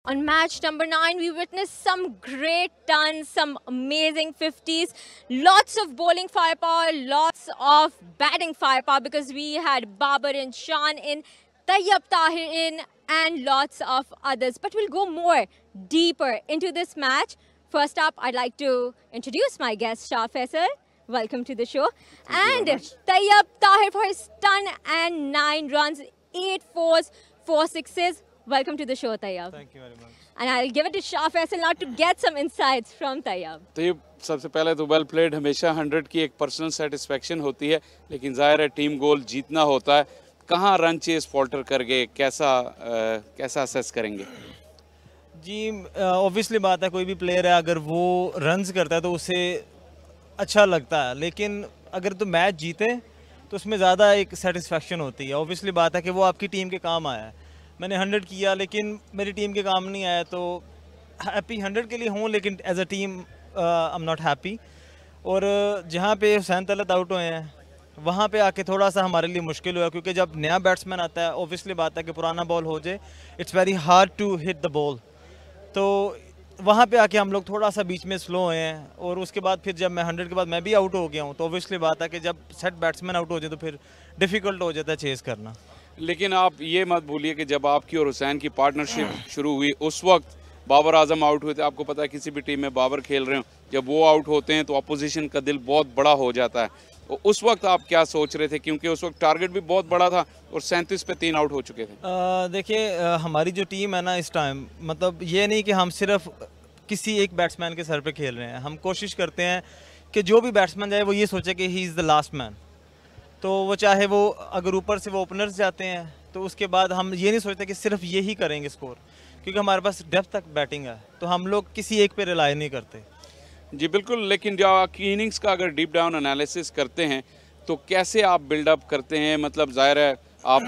On match number 9, we witnessed some great tons, some amazing 50s, lots of bowling firepower, lots of batting firepower because we had Babar in, Shan in, Tayyab Tahir in, and lots of others. But we'll go more deeper into this match. First up, I'd like to introduce my guest, Shah Faisal. Welcome to the show. And Tayyab Tahir for his ton and 9 runs, 8 fours, 4 sixes. Welcome to the show, Tayyab. Thank you very much. And I'll give it to Shah Faisal now to get some insights from Tayyab. Tayyab, सबसे पहले तो well played. हमेशा 100 की एक personal satisfaction होती है, लेकिन जाहिर है टीम गोल जीतना होता है। कहाँ रन चेस फॉल्टर कर गए, कैसा असेस करेंगे? जी ऑब्वियसली बात है, कोई भी प्लेयर है अगर वो रन्स करता है तो उसे अच्छा लगता है, लेकिन अगर तो मैच जीते तो उसमें ज़्यादा एक सेटिस्फेक्शन होती है। ऑब्वियसली बात है कि वो आपकी टीम के काम आया है। मैंने 100 किया लेकिन मेरी टीम के काम नहीं आया, तो हैप्पी 100 के लिए हूँ, लेकिन as a team I am not happy. और जहाँ पे हुसैन तलत आउट हुए हैं वहाँ पे आके थोड़ा सा हमारे लिए मुश्किल हुआ, क्योंकि जब नया बैट्समैन आता है ऑब्वियसली बात है कि पुराना बॉल हो जाए, it's very hard to hit the ball. तो वहाँ पे आके हम लोग थोड़ा सा बीच में स्लो हुए हैं। और उसके बाद फिर जब मैं 100 के बाद मैं भी आउट हो गया हूँ, तो ऑब्वियसली बात है कि जब सेट बैट्समैन आउट हो जाए तो फिर डिफ़िकल्ट हो जाता है चेज़ करना। लेकिन आप ये मत भूलिए कि जब आपकी और हुसैन की पार्टनरशिप शुरू हुई उस वक्त बाबर आजम आउट हुए थे। आपको पता है किसी भी टीम में बाबर खेल रहे हो, जब वो आउट होते हैं तो अपोजिशन का दिल बहुत बड़ा हो जाता है। तो उस वक्त आप क्या सोच रहे थे, क्योंकि उस वक्त टारगेट भी बहुत बड़ा था और 37 पे 3 आउट हो चुके थे? देखिए हमारी जो टीम है ना इस टाइम, मतलब ये नहीं कि हम सिर्फ किसी एक बैट्समैन के सर पे खेल रहे हैं। हम कोशिश करते हैं कि जो भी बैट्समैन जाए वो ये सोचे कि he is the last man. तो वो चाहे वो अगर ऊपर से वो ओपनर्स जाते हैं तो उसके बाद हम ये नहीं सोचते कि सिर्फ ये ही करेंगे स्कोर, क्योंकि हमारे पास डेप्थ तक बैटिंग है, तो हम लोग किसी एक पे रिलाई नहीं करते। जी बिल्कुल। लेकिन जो आपकी इनिंग्स का अगर डीप डाउन एनालिसिस करते हैं तो कैसे आप बिल्डअप करते हैं? मतलब जाहिर है आप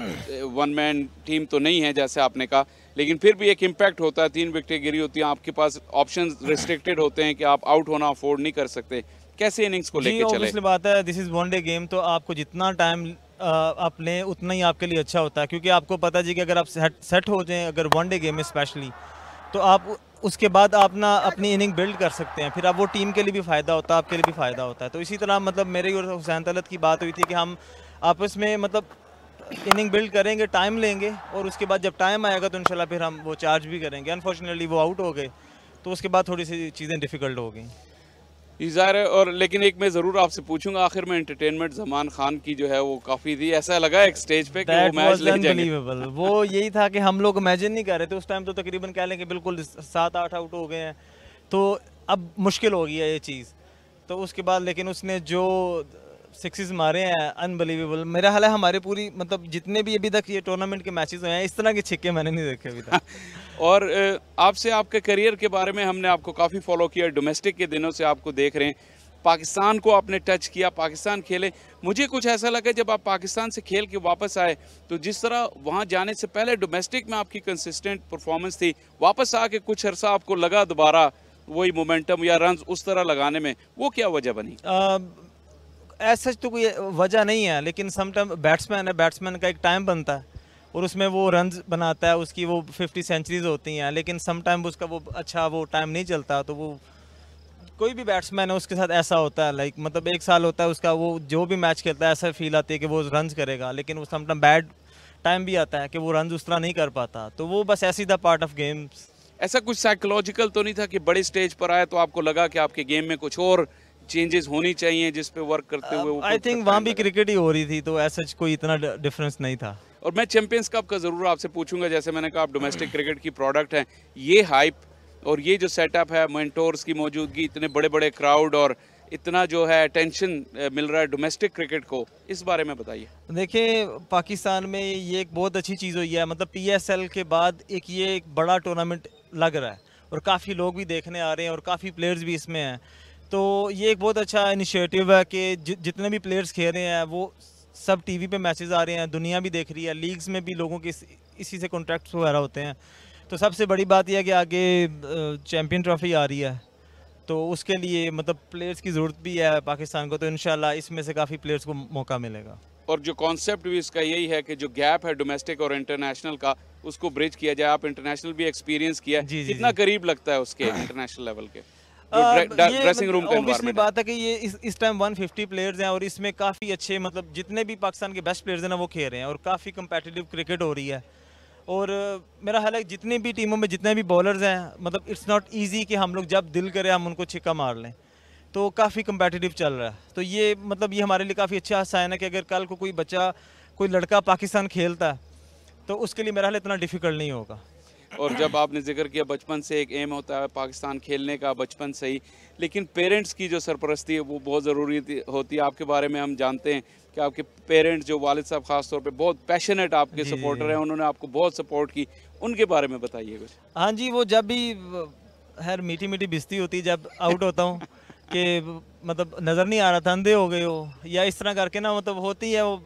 वन मैन टीम तो नहीं है जैसे आपने कहा, लेकिन फिर भी एक इम्पैक्ट होता है। 3 विकेटें गिरी होती हैं, आपके पास ऑप्शंस रिस्ट्रिक्टेड होते हैं कि आप आउट होना अफोर्ड नहीं कर सकते। कैसे इनिंग्स को लेके चले? ऑब्वियसली बात है, दिस इज़ वनडे गेम, तो आपको जितना टाइम आप लें उतना ही आपके लिए अच्छा होता है, क्योंकि आपको पता है जी कि अगर आप सेट हो जाएं अगर वनडे गेम में स्पेशली, तो आप उसके बाद आप ना अपनी इनिंग बिल्ड कर सकते हैं। फिर आप वो टीम के लिए भी फ़ायदा होता है, आपके लिए भी फ़ायदा होता है। तो इसी तरह मतलब मेरे और हुसैन तलत की बात हुई थी कि हम आपस में मतलब इनिंग बिल्ड करेंगे, टाइम लेंगे, और उसके बाद जब टाइम आएगा तो इंशाल्लाह फिर हम वो चार्ज भी करेंगे। अनफॉर्चुनेटली वो आउट हो गए, तो उसके बाद थोड़ी सी चीज़ें डिफ़िकल्ट हो गई। ज़ाहिर है। और लेकिन एक मैं ज़रूर आपसे पूछूंगा, आखिर में एंटरटेनमेंट ज़मान खान की जो है वो काफ़ी थी। ऐसा लगा एक स्टेज पे कि वो मैच ले जाएंगे? वो यही था कि हम लोग इमेजिन नहीं कर रहे थे उस टाइम, तो तकरीबन कह लें कि बिल्कुल 7-8 आउट हो गए हैं, तो अब मुश्किल हो गई है ये चीज़। तो उसके बाद लेकिन उसने जो 6 मारे हैं अनबिलीवेबल। मेरा हाल है हमारे पूरी मतलब जितने भी अभी तक ये टूर्नामेंट के मैचेस हुए हैं, इस तरह के छिक्के मैंने नहीं देखे अभी तक। और आपसे आपके करियर के बारे में हमने आपको काफ़ी फॉलो किया, डोमेस्टिक के दिनों से आपको देख रहे हैं। पाकिस्तान को आपने टच किया, पाकिस्तान खेले। मुझे कुछ ऐसा लगा जब आप पाकिस्तान से खेल के वापस आए तो जिस तरह वहाँ जाने से पहले डोमेस्टिक में आपकी कंसिस्टेंट परफॉर्मेंस थी, वापस आके कुछ अरसा आपको लगा दोबारा वही मोमेंटम या रन उस तरह लगाने में, वो क्या वजह बनी? ऐसा तो कोई वजह नहीं है, लेकिन समटाइम बैट्समैन है, बैट्समैन का एक टाइम बनता है और उसमें वो रन्स बनाता है, उसकी वो 50 सेंचुरीज होती हैं, लेकिन समटाइम उसका वो अच्छा वो टाइम नहीं चलता। तो वो कोई भी बैट्समैन है उसके साथ ऐसा होता है, लाइक मतलब एक साल होता है उसका, वो जो भी मैच खेलता है ऐसा फील आती है कि वो रन्स करेगा, लेकिन वो समटाइम बैड टाइम भी आता है कि वो रन्स उस तरह नहीं कर पाता। तो वो बस ऐसी था पार्ट ऑफ गेम्स। ऐसा कुछ साइकोलॉजिकल तो नहीं था कि बड़ी स्टेज पर आए तो आपको लगा कि आपके गेम में कुछ और चेंजेस होनी चाहिए जिस पे वर्क करते हुए? आई थिंक वहाँ भी क्रिकेट ही हो रही थी, तो ऐसा कोई इतना डिफरेंस नहीं था। और मैं चैंपियंस कप का ज़रूर आपसे पूछूंगा, जैसे मैंने कहा आप डोमेस्टिक क्रिकेट की प्रोडक्ट हैं, ये हाइप और ये जो सेटअप है, मेंटोर्स की मौजूदगी, इतने बड़े बड़े क्राउड और इतना जो है अटेंशन मिल रहा है डोमेस्टिक क्रिकेट को, इस बारे में बताइए। देखिए पाकिस्तान में ये एक बहुत अच्छी चीज़ हुई है, मतलब PSL के बाद ये एक बड़ा टूर्नामेंट लग रहा है और काफ़ी लोग भी देखने आ रहे हैं और काफ़ी प्लेयर्स भी इसमें हैं। तो ये एक बहुत अच्छा इनिशिएटिव है कि जितने भी प्लेयर्स खेल रहे हैं वो सब टीवी पे मैचेस आ रहे हैं, दुनिया भी देख रही है, लीग्स में भी लोगों के इसी से कॉन्ट्रैक्ट्स वगैरह होते हैं। तो सबसे बड़ी बात यह है कि आगे चैम्पियन ट्रॉफी आ रही है, तो उसके लिए मतलब प्लेयर्स की ज़रूरत भी है पाकिस्तान को, तो इंशाल्लाह इसमें से काफ़ी प्लेयर्स को मौका मिलेगा। और जो कॉन्सेप्ट भी इसका यही है कि जो गैप है डोमेस्टिक और इंटरनेशनल का, उसको ब्रिज किया जाए। आप इंटरनेशनल भी एक्सपीरियंस किया है, जी, जी, कितना जी। करीब लगता है उसके इंटरनेशनल लेवल के ये ड्रेसिंग रूम का ऑब्वियसली एनवायरनमेंट? बात है कि ये इस टाइम 150 प्लेयर्स हैं और इसमें काफ़ी अच्छे मतलब जितने भी पाकिस्तान के बेस्ट प्लेयर्स हैं ना वो खेल रहे हैं और काफ़ी कंपेटिटिव क्रिकेट हो रही है। और मेरा ख्याल है जितनी भी टीमों में जितने भी बॉलर्स हैं मतलब इट्स नॉट इजी कि हम लोग जब दिल करे हम उनको छिक्का मार लें। तो काफ़ी कंपेटिटिव चल रहा है। तो ये मतलब ये हमारे लिए काफ़ी अच्छा साइन है कि अगर कल को कोई बच्चा कोई लड़का पाकिस्तान खेलता है तो उसके लिए मेरा ख्याल इतना डिफ़िकल्ट नहीं होगा। और जब आपने जिक्र किया बचपन से एक एम होता है पाकिस्तान खेलने का, बचपन से ही, लेकिन पेरेंट्स की जो सरपरस्ती है वो बहुत ज़रूरी होती है। आपके बारे में हम जानते हैं कि आपके पेरेंट्स जो वालिद साहब ख़ास तौर पे बहुत पैशनेट आपके सपोर्टर हैं, उन्होंने आपको बहुत सपोर्ट की, उनके बारे में बताइए कुछ। हाँ जी, वो जब भी हर मीठी मीठी बिस्ती होती है जब आउट होता हूँ कि मतलब नज़र नहीं आ रहा था, अंधे हो गए हो या इस तरह करके ना मतलब होती है वो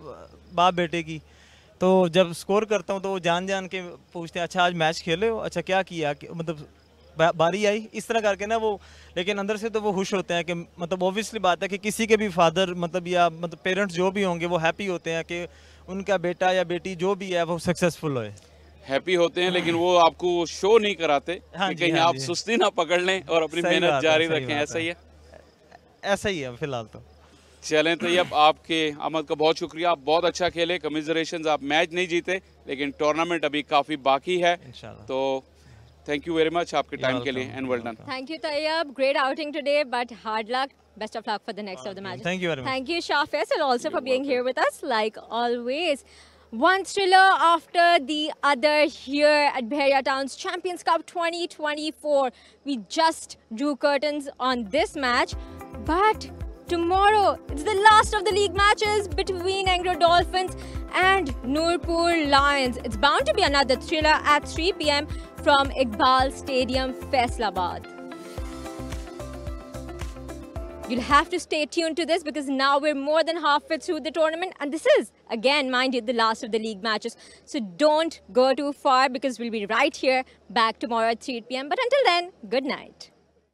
बाप बेटे की। तो जब स्कोर करता हूँ तो वो जान जान के पूछते हैं अच्छा आज मैच खेले हो, अच्छा क्या किया मतलब बारी आई, इस तरह करके ना वो। लेकिन अंदर से तो वो खुश होते हैं कि मतलब ऑब्वियसली बात है कि किसी के भी फादर मतलब या मतलब पेरेंट्स जो भी होंगे वो हैप्पी होते हैं कि उनका बेटा या बेटी जो भी है वो सक्सेसफुल होए। हैप्पी होते हैं, लेकिन वो आपको शो नहीं कराते हाँ कि जी, कहीं हाँ आप जी। सुस्ती ना पकड़ लें और अपनी सही मेहनत बात है, जारी सही रखें। बात ऐसा ही है। ऐसा ही है फिलहाल तो। चलें तो ये अब आपके अमल का बहुत शुक्रिया, आप बहुत अच्छा खेले। कमिजरेशन, आप मैच नहीं जीते लेकिन टूर्नामेंट अभी काफ़ी बाकी है। इंशाल्लाह। तो थैंक यू वेरी मच आपके टाइम के लिए welcome, and you're well done. welcome. Thank you, Tayyab. Great outing today, but hard luck. Best of luck for the next of the matches. Thank you very much. Thank you, Shah Faisal, also for being here with us, like always. One thriller after the other here at Bahria Town's Champions Cup 2024. We just drew curtains on this match, but tomorrow it's the last of the league matches between Anglo Dolphins and Nurpur Lions. It's bound to be another thriller at 3 p.m. from Iqbal Stadium, Faisalabad. You'll have to stay tuned to this because now we're more than halfway through the tournament, and this is, again, mind you, the last of the league matches. So don't go too far because we'll be right here back tomorrow at 3 p.m. But until then, good night.